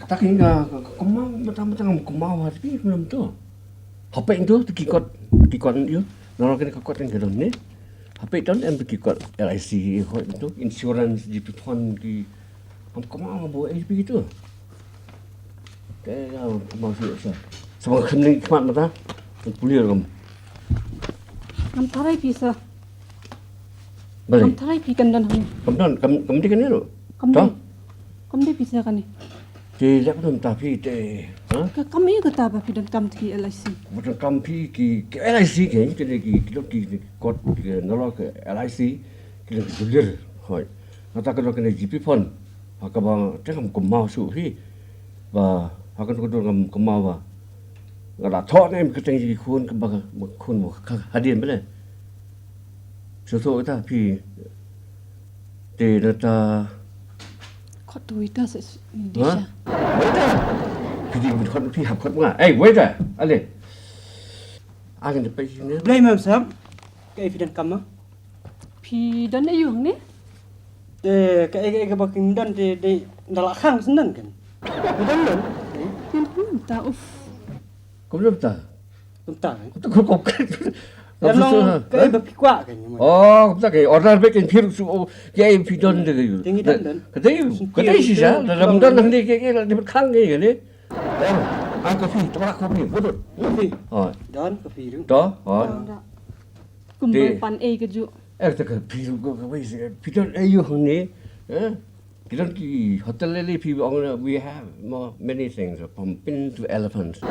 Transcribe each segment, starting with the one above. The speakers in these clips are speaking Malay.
tak ingat kemau macam kemau tapi belum tu. Apa itu kikot itu. Norang kena kikot yang kedua ni. Apa itu yang kikot LIC itu insurance GP fund ki. Kemau bawa begitu. Kau kemau sih. Semua kena kemat mata. Kuliah kamu. Kamu tarai bisa. Balik. Kamu tarai pikan dan kami. Kamu di kan itu? Kamu di bisa kan ni? Di lep tu tapi deh. Kami kata apa pidan kamu ki LIC? Bukan kamu ki LIC kan? Kita kot nolok LIC kita julir. Hoi. Nata kalau kena GP fund. Haka bang, jangan kemau suhi. Bah, haka tu kamu kemau bah. Ngada thot ni kita jadi kun kebak kun mau hadiah boleh. Susu kita pi. Di data. Kau tu itu Indonesia. Jadi kau pi hab kau mana? Wait dah. Ale. Akan dapat sini. Belai mam sam. Kau evident kamu. Pidan ayuh ni? Kau baking dan di dalam hang senang kan. Betul kan? Yang belum tahu. Kau belum tahu? Belum tahu. Kau Yang kau berpikir kan? Oh, tak kau order bikin pil su, kau pidon deh. Tinggi dan. Kata sih sah. Dalam dan nanti kau di berkang ni kan? Kopi, tempat kopi, betul. Kopi. Oh. Dan kopi itu. Dah. Oh. Kumpul pan keju. Tak pil kau pidon ayuh ni. Kita di hotel ni we have many things from pin to elephants.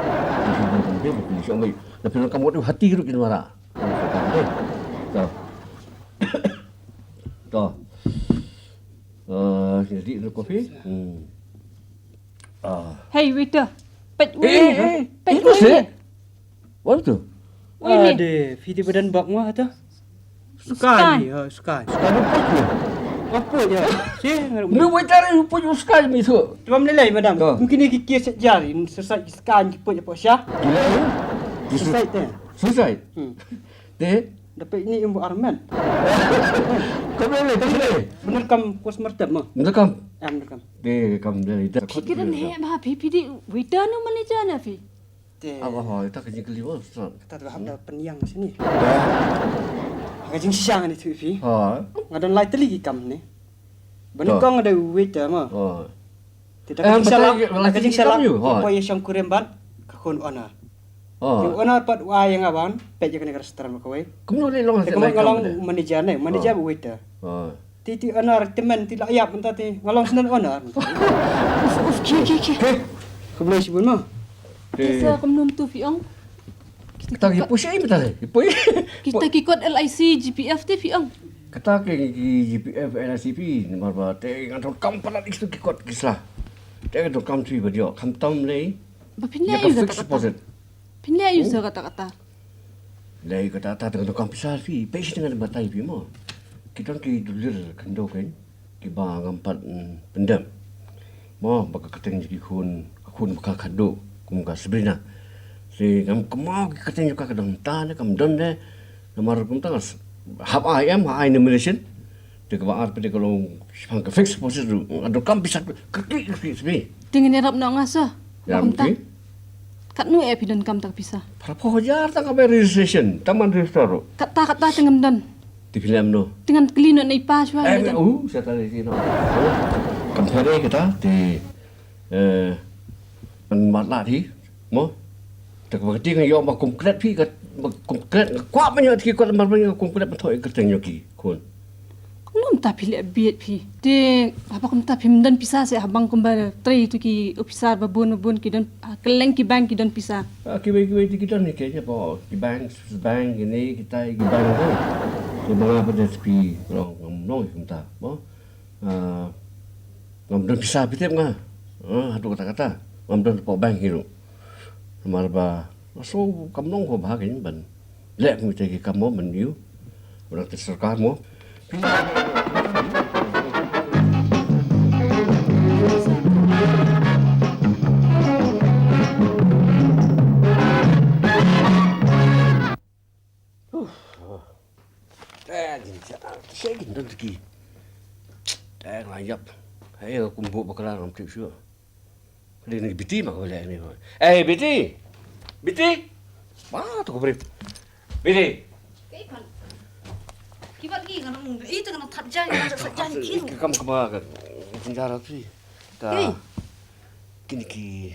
Tapi kamu tu hati tu kena marah. Dah. Jadi lu kopi. Hey waiter, pet Pet wait. What tu? Ada video badan bak mah tu. Sekali, sekali. Sekali apa? Apa je? Ni waiter ni punya sekali ni tu. Cuma menilai madam. Mungkin ni kikir sejari, selesai sekarang kita apa sah? Selesai tu. Selesai. Deh. Dapat ini ilmu arman. Kau boleh. Benar kam pos martab mah. Betul kam. Benar kam. Deh, kam dari dah. Pikiran ni mah PPD waiter nu manager na fi. Apa tak kerja kelima. Kita tu hamda peniang sini. Kajing siang ni tu fi. Ngadan lai teli kam ni. Benar kau ada waiter mah. Tidak kajing salah. Apa yang siang kuremban kakun ona. Yung ona pat wayang aban, pet je kena restoran kau. Kamu boleh long ngalong manager ni, manager waiter. Titi ona teman tidak ayap entah ti ngalong senan ona. Kau boleh sebut mah. Bisa kamu tu fiang. Kita pergi pusing betul. Kita ikut LIC GPF tu fiang. Kata ke GPF LICP nomor berapa? Ngantor kamu pernah ikut ikut kisah. Tengok tu kamu tu berjauh, kamu tahu ni. Bapinnya juga kata. Pindah you kata-kata. Lai kata-kata dengan tukang pisah fi, pesi dengan batai fi mo. Kita ki dulir kendo kan, ki ba ngampat pendam. Mo baka kateng jadi kun baka kado, kum ka sebrina. Si ngam kemau ki kateng juga kadang ta ne kam don ne. Nomor kum ta hab IM high nomination. Dia ke baar pada kalau pang ka fix posis tu, ada kam pisah kekik fi. Dengan erap nak ngasa. Ya mungkin. Kat nu pidan kam tak pisah. Para pojar tak apa registration, taman register. Kata tengam dan. Di film no. Dengan kelino na ipa siya. Saya tahu sini. Compare kita di matlah di, mo. Tak berarti kan yo mak konkret pi kat konkret kuat banyak ti kuat banyak konkret betul kerteng yoki kun. Kamu tak pilih biat pi. De apa kamu tak pimdan pisah saya abang kembali tray itu ki opisar babun ki dan keleng ki bank ki dan pisah. Kibai di kita ni kayaknya po ki bank ini kita ki bank tu. Di mana pada sepi ngomong kita, mo. Ngomong pisah pitep ngah. Aduh kata-kata. Ngomong po bank itu. Nomor ba. So kamu ko bahagian ban. Lek mo te ki kamu meniu. Orang terserkar mo. Saya layap. Saya kumpul bakalan orang trip sure. Ini Biti mak boleh ni. Biti. Biti. Wah, tu kau beri. Biti. Kibat lagi kan itu kan tak jalan jalan kilo. Kamu kemana? Penjara tu. Dah. Kini ki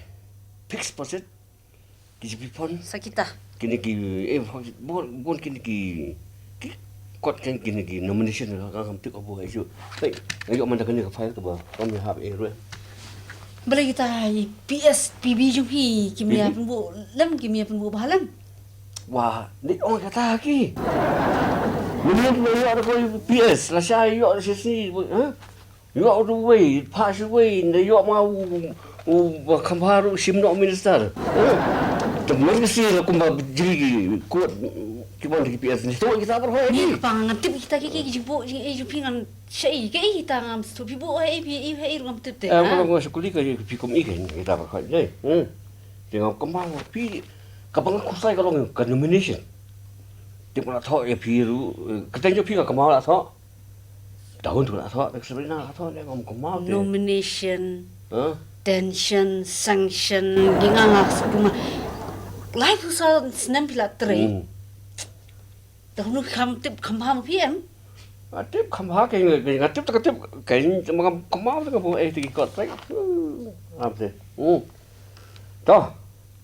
fix poset. Kiji pon. Sakita. Kini ki bon kini ki kot kan kini ki nomination kan tu kau buat itu. Hey, ayo mana kini ke file tu bah. Kami have error. Bala kita PS PB jumpi kimia penbu lam kimia penbu bahalam. Wah, ni orang kata lagi. Mungkin you ada kau PS lah saya you ada sisi, you ada way, pass way, you mau kamparu simno minister. Teman sih aku mau jadi kuat gimana di PS ni. Tuh kita berapa Ni ni? kepangan tip kita kiki jumpo jumpi kan syai ke kita ngam tu pibu ai ngam tip teh. Kalau kau sekolah kerja pikom ikan kita berapa ni? Tengok kembang pi kapang aku saya kalau ke nomination. Tip nak thok ya piru, ketanya pi ke mau nak thok. Tahun tu nak thok, sebenarnya nak thok ni ngam kemau tu. Nomination. Tension, sanction, gingang semua. Life usah senam pila teri. Tahun kam tip kam PM. Tip kemau ke ngatip tak tip kain macam kemau tu kau tiga kot lagi. Apa tu? Toh.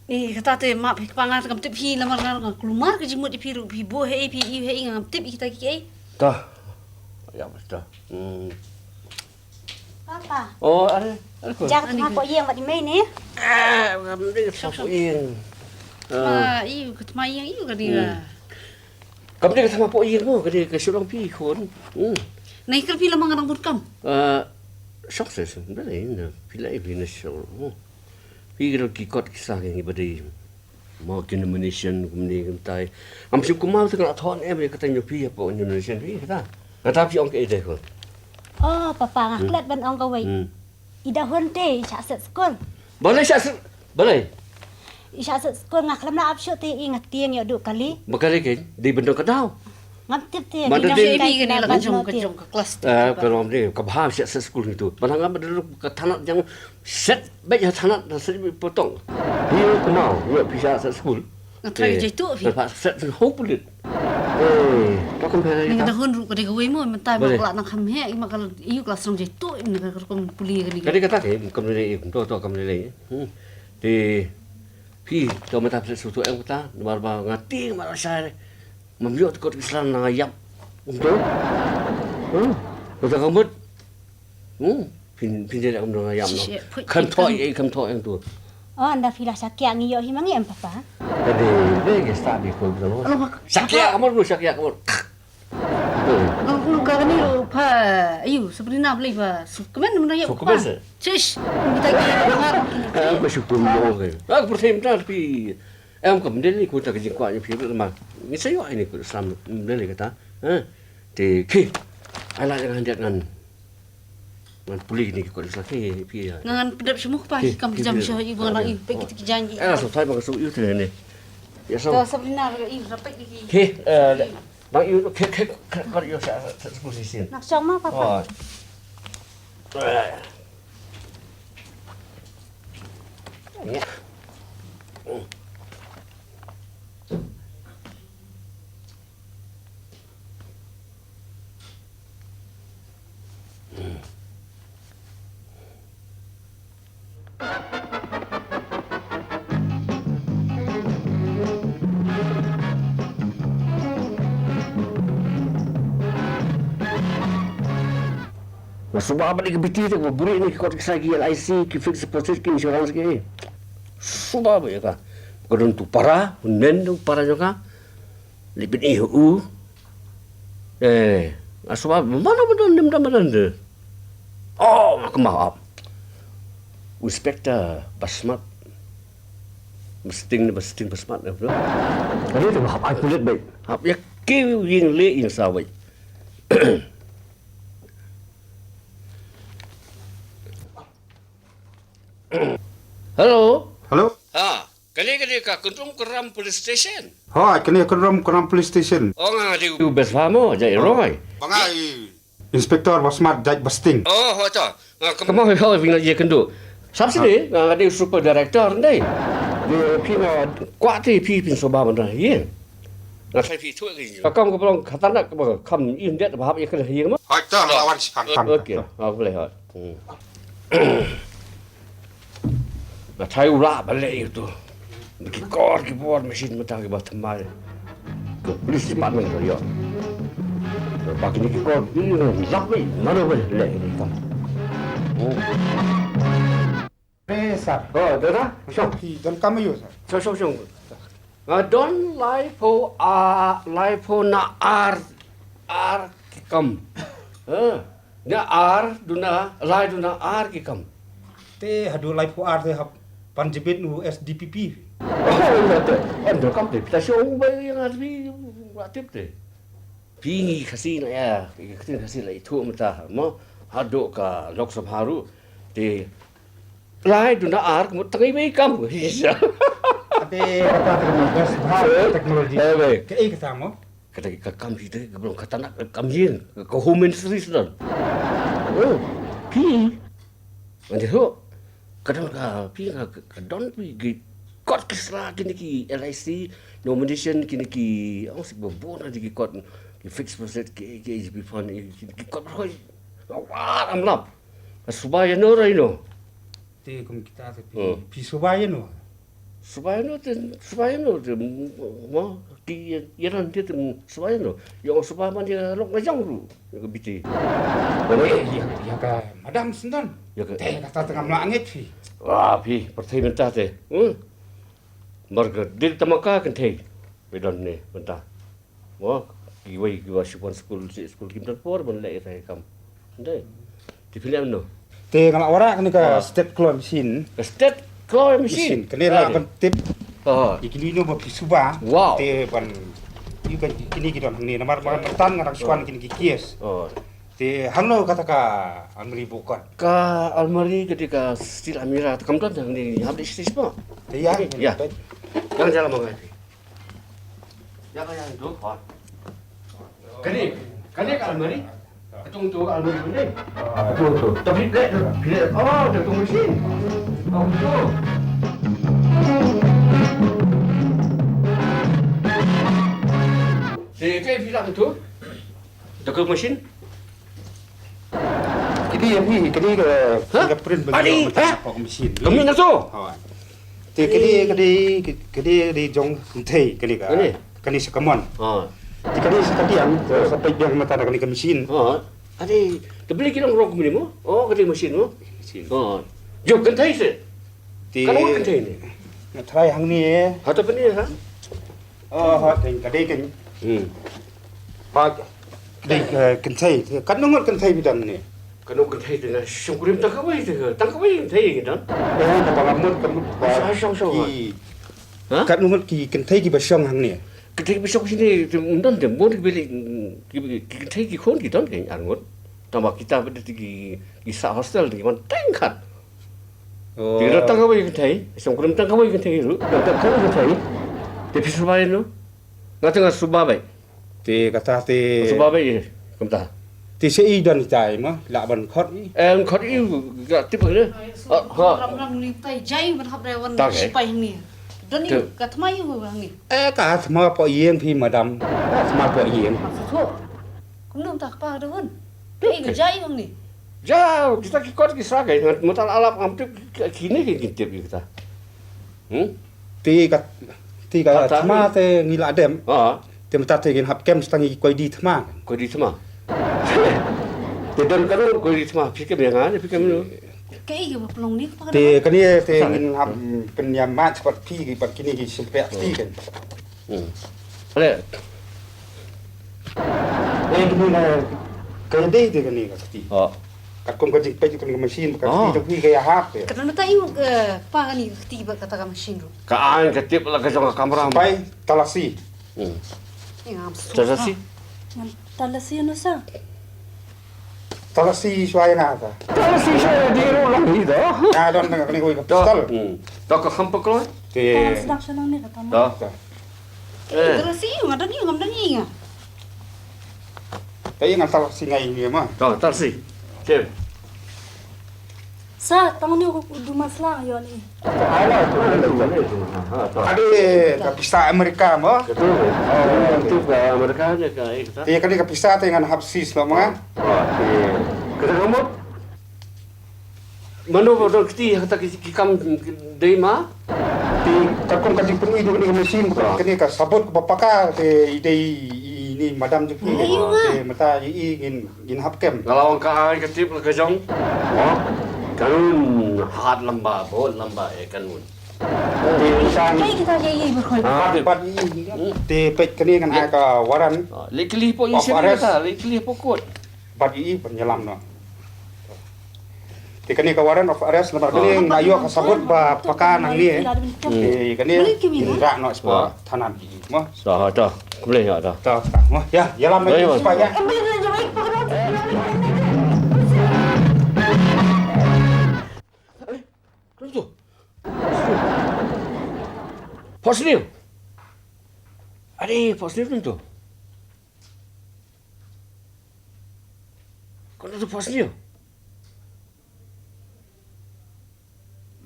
Ni kata tu mak kepangan kam tip hi lamar keluar ke jemut di piru pibu hei ngam tip kita kiki. Toh. Ya betul. Papa. Oh, ada. Jangan sama kok yang buat di main ni. Kamu ni siapa yang? Iu ketma yang iu kan dia. Kamu ni sama Pok Yin mo, kadi ke surong pi kon. Nah ikut film mengarang burkam. Sukses, boleh ni. Pila ibu ni show. Pi kira kikot kisah yang ibadi. Mau ke nomination kemudian kentai. Am siap kumau tu nak thon em kata nyopi apa nomination pi kata. Kata pi ong ke ide kon. Oh, papa ngaklat ban ong kawai. Ida honte isha set skol. Boleh syak boleh. Isha set skol ngaklam na apsyo te ingat tiang yo duk kali. Bakal ke di benda kedau. Ngantip te. Mana Ina dia- ibi kan dia kejong ke kelas. Kalau dia kebahar syak sekolah itu. Padahal ngam dulu ke tanah yang set baik tanah dan set potong. Dia kenal, dia bisa sekolah. Ngatrai je tu fi. Lepas set hopeless. Tak compare Ni kita. kada hon ru kada gawai mo mentai Boleh. mak nak kham he makal iu kelas rong je tu ni kada kom puli kan Kali kata ke kamu ni to kamu ni. Di pi to mata sesuatu yang kita barba ngati marah saya. Membiok kot Islam na ayam. Untuk. Kita kamu. Pin dia kamu na ayam no. Kam toy yang tu. Oh, anda fila sakya ngiyo himangi em papa. Jadi dia start di kau betul. Sakya kamu dulu sakya kamu. Kalau kau ni pa iu sebenarnya boleh pa. Kemen mana ya? Suka biasa? Cish. Kita dengar. Aku syukur mau ke. Aku berterima tapi kamu ni kau tak kerja kuat ni pergi rumah. Ni saya ini kau Islam ni kata. Di ke. Alah jangan jangan. Man pulih ni kau Islam pergi. Ngan pedap semua pa kam jam syah ibu nak iu pergi kita janji. So saya bang so you tu ni. Ya so. Kau sebenarnya iu dapat lagi. Ke bang you ke kau you saya posisi. Nak syong ma papa. Ya. Sebab apa ni Biti tu boleh ni kau kisah ki LIC ki fix deposit ki insurance ki. Sebab apa ya ka? Kau tu para, nen tu para juga. Lebih ni sebab mana betul ni mana tu? Oh, aku maaf. Inspektor Basmat. Mesting Basmat ni betul. Kali tu hap aku lihat baik. Hap ya ke yang le yang sawai. Hello. Hello? Kali ka kuntung keram police station. Hi, kini keram police station. Oh ngadi u besbha mo jai roy. Bangai. Inspektor Wasmat Jaj Basting. Oh ho to. Kamu ho ving ye kendo. Subsidy, ada super director ni. Dia pi kuat ti pi pin soba mana hiang. Nak saya pi tu lagi. Kakak kau belum kata nak kam in dia bahap ia kena hiang mah. Hai, tak lawan si kam. Okey, boleh ha. Nak cai ura balik itu. Kikor kibor mesin mata ke bawah temal. Polis department tu ya. Bagi ni kikor ini zapi mana boleh lek ni kam. Sir. Oh, dah. Syong. Dan kami yo, sir. Syong. Don lipo na ar kikam. Na ar duna lai duna ar kikam. Te hadu live ar te hab panjibit nu SDPP. Ando kam te pita syong ba yang arbi aktif te. Pingi kasi na ya, kasi la itu mata mo hado ka Lok Sabha ru te lai duna ar mo tangai mai kam. Ate apa teknologi teknologi. Ke ik samo. Kata kam kita belum kata nak kam yin ke home ministry sudah. Oh, pi. Nanti tu kadang pi kadang pi kot kisra kini ki LIC nomination kini ki sih berbon ada ki kot ki fixed percent ki HB fund ki kot berhoi. Wah, amlap. Subaya no rai no. Te kum kita te pi subaya no. Subaya no mo ki yaran dia tu subaya no. Yang subaya man dia lok ngajang ru ke Biti. Ya ka madam sendan. Ya ke. Te kata tengah melangit pi. Wah, pi pertai mentah te. Marga dir tamaka kan te. Bedon ni mentah. Mo ki shipon school kim dan por ban lai rai kam. Ndai. Di film no. Te ngalak ora kan ka step claw mesin. State claw machine. Kene la ban tip. Oh. Ikini no ba pi suba. Wow. Te ban ikan kini kita ni nomor pertan ngarang suan kini kies. Oh. Te hangno kata ka almari bukan. Ka almari ketika stil Amira kam kan yang ni habis semua. Te ya. Ya. Jangan jalan mengai. Jangan yang tu hot. Kani ka almari. Tung tu almari ni. Tu. Tapi lek tu. Oh, tu mesin. Oh, tu. Saya bilang tu. Tu mesin. Kini yang ni kini ke fingerprint bagi mesin. Kami nak tu. Te kini di jong tei kini ka. Kini sekamon. Oh. Kini sekadian sampai biang mata kini ke mesin. Oh. Ade, beli kita rok ni mo. Oh, kini mesin mo. Mesin. Oh. Jom kentai se. Te Kan orang kentai ni. nak try hang ni. Atau benda ha? Oh, hot kini kan. Pak di kentai. Kan nunggu kentai bidan ni. Kan orang kentai tu na syukurim tak kawai tu. Tak kawai kentai kita. Eh, tak lamun kan. Ha? Kan nunggu ki kentai ki basyong hang ni. Kentai besok sini undan tu boleh beli kentai ki kon kita kan angot. Tambah kita pada di kisah hostel di mana tengkat. Oh. Tidak tak kawai kentai. Syukurim tak kawai kentai tu. Tak kawai kentai. Tapi subai tu. Ngata ngat subai. Te kata te Subai kumta. te sei dan tai ma la ban khot ni. Em khot yêu gak tipe ni. Ha. Ram ni tai jai berhap rewan Tak, eh? sipai ni. Dan ni Tu. kat mai bang ni. Ka sama po yeng pi madam. Sama po yeng. Maksud kum nang tak pa rewan. Ni ke jai bang ni. Jauh kita kikot kisah kan. Mutal alap amtuk kini kita kita. Te ka sama te ngila dem. Ha. Te mata te gen hap kem stangi koi di thma. Kau di semua. Tidak kan kau di semua. Fikir jangan, fikir mana. Kai ke pelong ni pa. Te kani te gen hap penyamat seperti ki pat kini ki sampai ti kan. Boleh. Kini na kaya dei te kani ka ti. Ha. Kat kom ka jik pe kani mesin ka ti tu kaya hap te. Kerana tai pa ni tiba kata ka mesin ru. Kaan ketip lah kesong kamera. Sampai talasi. Terus sih. Talasi ano sa? Talasi suaya na ta. Terus sih saya di ruang ni dah. Na don na kani koi pistol. Tak kau hampa kau. Te Sedang senang ni kata. Dah. Talasi ngada ni ngam ni nga. Te yang talasi ngai ni ma. Dah, terus sih. Cep. Sa, tang ni du masalah yo ni. Alah, tu ada mana tu. Ada kapisa Amerika mo. Betul. Oh, itu ke Amerika aja ke kita. Dia kan kapisa dengan hapsis lo mga. Okey. Kena kamu. Mana bodoh kita kam dari ma? Di kakung kasi pun itu ni mesin kani ka sabot ko papaka te ini madam jupi te mata in hapkem. Kalau ka ketip ke jong. Oh. Kanun hard lamba, bol lamba kanun. Di san Kay kita ye berkhoi. pat te pet kani kan ka waran Lekli po isi kita, lekli po kot. pat penyelam no. Te kani ka waran of arrest lamar kani ayo ka sabot ba paka nang ni te kani ra no spa thanan di mo. Dah dah, boleh ya dah. Ta mo ya yalam supaya Kenapa tu? Poslim. Adik, poslim tu. Kau tu poslim.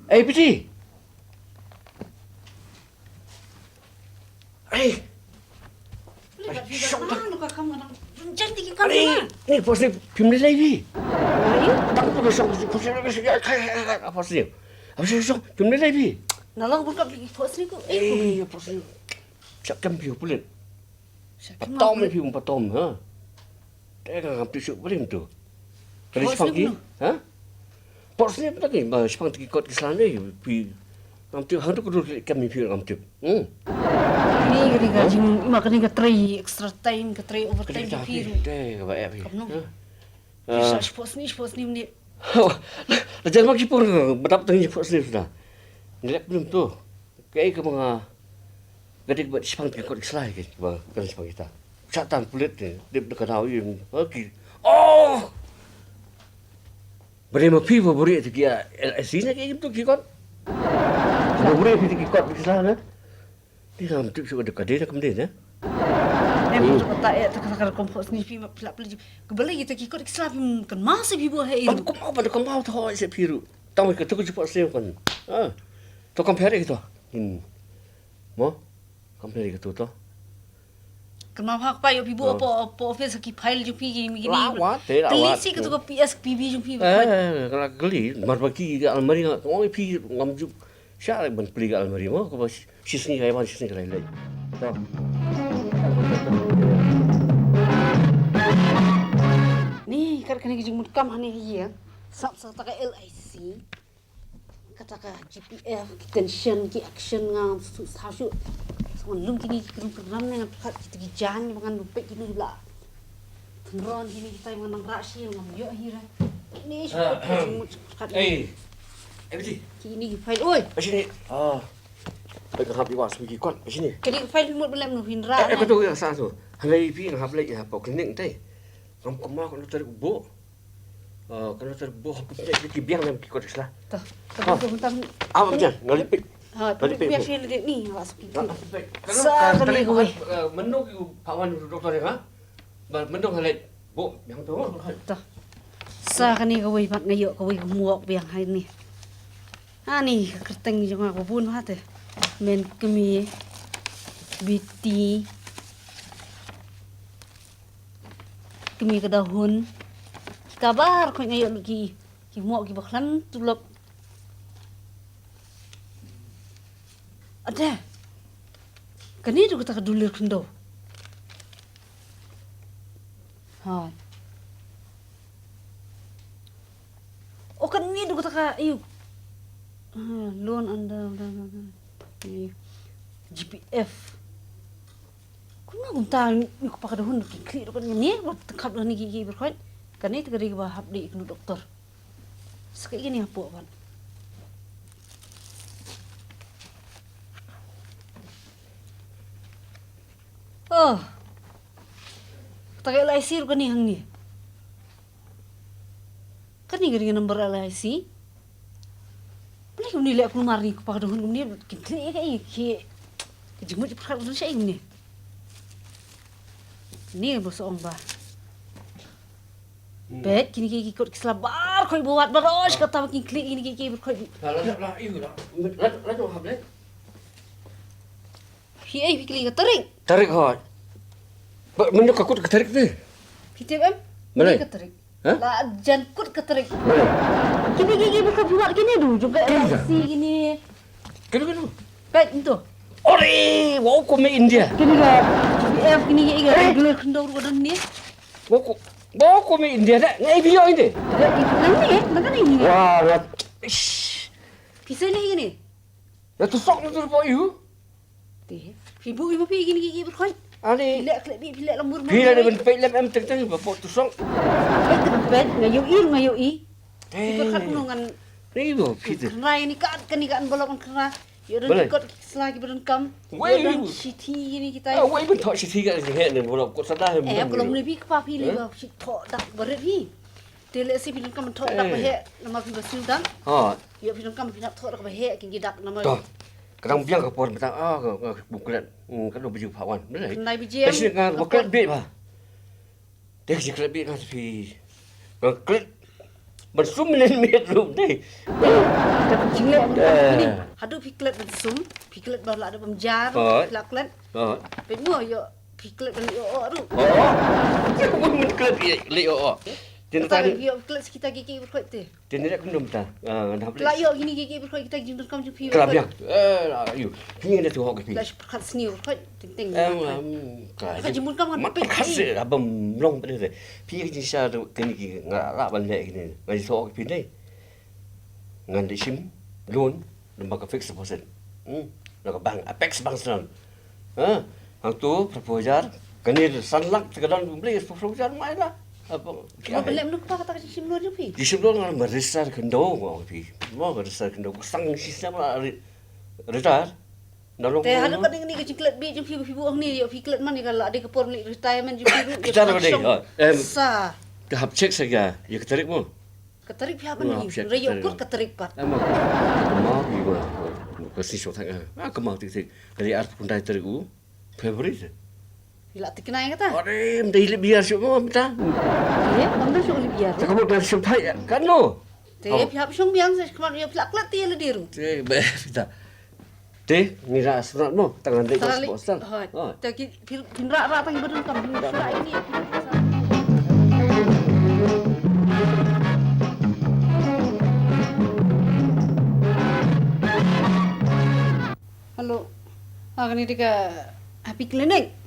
Biti. Cantik kan? Ni poslim film lagi. Tak tu poslim poslim. Apa sih film lagi? Nalang buka pergi pos ni ko. Poslim. Siapkan piu pulit. Patom ni piu patom ha. Tak kan hampir syuk paling tu. Kali sepagi, ha? Poslim tak ni, bah sepang tiki kot Islam ni pi. Hampir hantu kudu kami piu hampir. Ni kena jing makan ni tray extra time ke tray overtime ke piru. Deh, baik pi. Bisa pos ni ni. Jangan maki pun berapa tengah poslim sudah. Nilai belum tu. Kayak ke mga gadik buat sepang tiki kot Islam ke, bah kan sepang kita. Syatan pulit ni, dia kenal yang okey. Oh! Beri mapi beri tu kia LSC nak kayak gitu kikot. Beri pergi kikot pergi sana. Dia hampir sudah dekat dia kemudian ya. Em tak ya tak kompos ni pi pelak pelak. Kebalik kita kikot Islam kan masih bibu hai. Kau mau tahu saya piru. Tahu ke tu cepat saya kan. Tu compare gitu. Mo? Compare gitu tu. Kenapa hak pa yo bibu apa office ki file ju pi gini gini. Lawat, lawat. Telisi ke tu ke PS PB ju pi. Kalau geli, marbaki ke almari nak. Oh, pi ngamju. Siapa yang beli ke almari mo? Kau sisni kayak mana sisni kayak lain. Ni kan kena jeng kam hani ya. Sap tak LIC. Kata ka GPF tension ki action ngam su lum kini program ni nak kita gijan mangan lupa kini lah. Ron kini kita mangan rasi ngam yo hira. Ni Biti. Kini file oi. Sini. Baik happy was pergi kon sini. Kini file mut belam nu hinra. Betul ya sah tu. Halai pi ngap lagi apa klinik tai. Ngam kemah kon tarik ubo. Kalau terbuh kita biang dalam kikot Islam. Tuh. Tapi bentar. Apa macam? Ngalipik. Tapi biar saya lihat ni masuk itu. Kalau tadi gue menu kawan doktor ya, menu halit bu yang tu. Tuh. Sa kan ni kau ibat ngayo kau muak biang hari ni. Ni kerteng jangan aku pun hati. Men kami Biti kami kedahun. Kabar kau ngayo lagi. Ki muak ki baklan tulap. Ada. Kani tu kita kedulir kendo. Hai. Oh kan ni tu kita ka ayu. Loan anda GPF. Kau nak gunta ni kau pakai dahun ki klik kan ni buat tekap dah ni gigi berkait. Kan ni tegari bah habdi iknu doktor. Sekali ni apa kan? Oh. Tagai LIC kan ni hang ni. Kan ni gari nombor LIC. Boleh kau ni lihat aku mari aku pakai dahun ni kini kayak ki. Jemut perkara tu saya ni. Ni bos ong bah. Bet kini kiki ikut selabar berkhoi buat baros kata makin klik ini gigi berkhoi. Lah, iu lah. Lah tu hab le. Hi klik tarik. Tarik hot. Menuk aku tarik tu. Kitip em. Malay. Ketarik. Ha? Lah jan kut ketarik. Kini gigi berkhoi buat gini dulu juga LIC gini. Kenapa? Baik itu. Ore, wow ko me India. Kini ga GPF kini gigi ga regular kendo ru dan ni. Wow ko me India dah. Ngai video ini. Nang ni, nang ni. Wah, lah. Bisa ni gini. Lah tu sok tu po you. Teh. Fibu ibu pi gini gigi berkhoi. Ani. Pilek klek bi pilek lembur. Bila dia ben pek lem em teng bapak tu sok. Bet ngayu i. Berkat nungan Ni tu kita. kena ini kan bolong kena. Ya Boleh. dan ikut selagi berengkam. Wei, Ya dan wei. siti ini kita. Ah, wei ben thok si kat ni he ni bolak kot sadah. Kalau mulai pi kepa pi le ba sit thok dak berit pi. Tele si pi berengkam thok dak bahe nama pi basil dan. Ha. Ya pi berengkam pi nak thok dak bahe kin gidak nama. Toh. Kadang biang ke pon betang bukan kan do biju pawan. Betul. Nai bi jem. Kasi kan bukan bit ba. Dia si klep bit kan pi. Klep bersumnen metrum deh. Jingle ni. Hadu piklet bersum, piklet baru ada pemjar, piklet. Ha. Penyo yo piklet beli o ru. Mun klep le o. Dia Kita tadi yo piklet sekitar gigi berkhoi teh. dia nak kundum ta. Dah Lah yo gini gigi berkhoi kita jin kam ju pi. Kelab yang. Ayu. Pingin dia tu hok pi. Lah perkat seni berkhoi ting. Ka. Jimun kam kan Mat khas abam long pada dia. Pi ke sha tu kini ki ngara ban le kini. Ngai so pi dai. Ngan di sim loan lembaga fixed deposit. Nak bank Apex Bank San. Hang tu proposal kini sanlak sekadar beli proposal mai lah. Apa? Cuma belum nak kata sim luar ju pi. Di sebelum orang meresar kendo ngau pi. Mau meresar kendo sang sistem lah retar. Nolong. Teh ada kan ni ke ciklet bi ju pi ni yo piklet man ni kalau ada kepor ni retirement ju pi. Kita ada deh. Sa. Tahap cek saja. Ya ketarik mo. Ketarik pihak ni. Rayo kut ketarik pat. Emang. Kemau ni gua. Kasi so tang. Kemau tik. Dari art pun dai tarik u. Favorite. Bila tikenai kata. Ore, mdai le biar syuk mo minta. Ya, bangda syuk biar. Tak kamu dah syuk thai kan lo. Teh pihak syuk biang saya kemarin yo pilak klat dia le diru. Te be minta. Te ni ra sunat mo tangan dai kos bosan. Ha. Teh pinrak rak tang bedun kam pinrak ini. Halo. Ni dia happy clinic.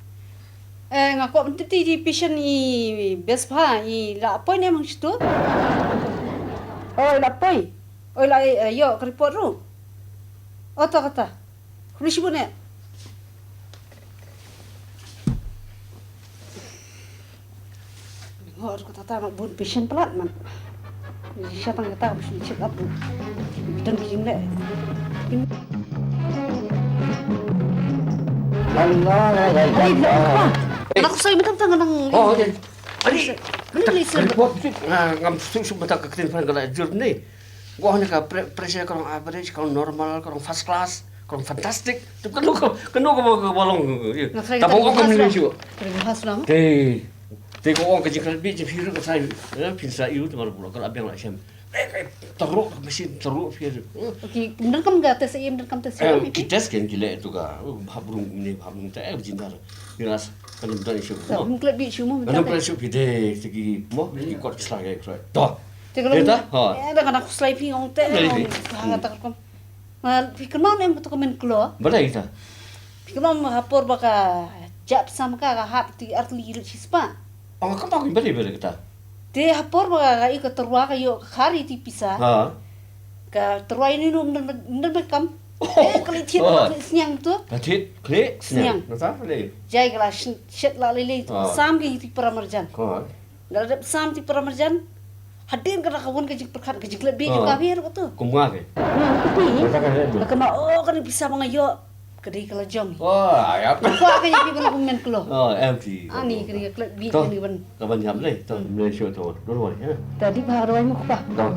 Ngaku mesti di patient i Besbha i la apa ni emang situ? Oh la apa? Oh la yo ke report ru. Oh tak kata. Kuni sibuk ni. Oh kata tak buat patient pelat man. Siapa yang kata harus check up tu. Dan begini le. Allah. Anak saya minta tangan nang. Oh, okey. Ani, Beli sih. report tu ngam su mata ke tin pan kala jur ni. Gua hanya ka pressure kalau average, kalau normal, kalau first class, kalau fantastic. Tu kan lu ke bolong. Tapi gua kan ni syuk. Terima kasih. Te ko orang kerja bi je firu ke saya. Pinsa iu tu baru kalau abang lah syam. Teruk mesin teruk firu. Okey, benar kam gak tes benar kam tes. Kita scan gila itu ka. Habrung tak bercinta. Jelas kan betul isu. So, klub bi cuma Ano pala siya pide segi mo ikot selagi kro. Toh. Kalau Kita? Ha. Ada kan aku slide ping ong teh. Hangat tak kam. Fikir mau nem betul komen klo. Balai kita. Fikir mau hapor baka jap sama ka hat ti artli chispa. Oh, kamu balai kita. Te hapor baka ka terwa ka yo hari ti pisa. Ha. Ka terwa ini nu benar kam. Kali tiap siang tu. Batit, klik, senyang. Nasa balai. Jai kala shet la lele sam ke ti paramarjan. Ko. Dalam sam ti paramarjan hadin kana kawon ke perkat ke jiklet bi juga biar betul. Kumwa ke. Tapi Nasa kan itu. kena kan bisa mengayo kedai kalau jam. Wah, ya apa? Kau akan jadi bela pemain kelo. Oh, empty. Ani kedai klub bi Toh. ni ban. Kapan jam le? Toh, mulai show tu. Dulu ni. Tadi baru ai mu apa? Toh.